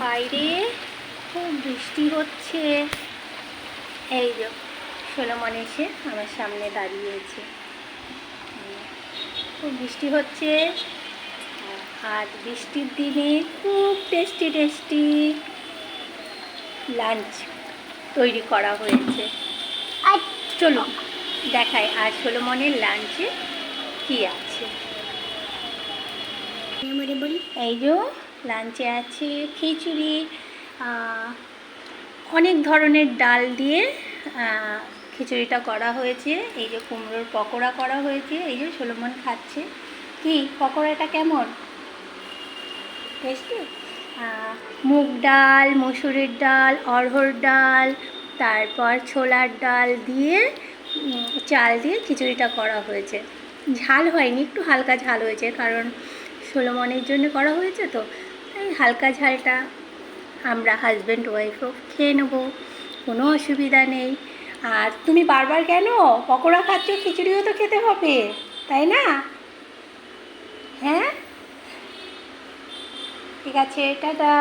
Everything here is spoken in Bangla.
বাইরে খুব বৃষ্টি হচ্ছে। এই যে সোলোমন এসে আমার সামনে দাঁড়িয়েছে। খুব বৃষ্টি হচ্ছে আর বৃষ্টির দিনে খুব টেস্টি টেস্টি লাঞ্চ তৈরি করা হয়েছে। আর চলুন দেখাই আর সোলোমনের লাঞ্চে কি আছে। এই যে লাঞ্চে আছে খিচুড়ি, অনেক ধরনের ডাল দিয়ে খিচুড়িটা করা হয়েছে। এই যে কুমড়োর পকোড়া করা হয়েছে। এই যে সোলোমন খাচ্ছে। কি পকোড়াটা কেমন টেস্টি? মুগ ডাল, মসুরের ডাল, অড়হর ডাল, তারপর ছোলার ডাল দিয়ে চাল দিয়ে খিচুড়িটা করা হয়েছে। ঝাল হয়নি, একটু হালকা ঝাল হয়েছে, কারণ সোলোমনের জন্য করা হয়েছে তো তাই হালকা ঝালটা আমরা হাজব্যান্ড ওয়াইফও খেয়ে নেবো, কোনো অসুবিধা নেই। আর তুমি বারবার কেন পকোড়া খাচ্ছ? খিচুড়িও তো খেতে হবে, তাই না? হ্যাঁ, ঠিক আছে, টাটা।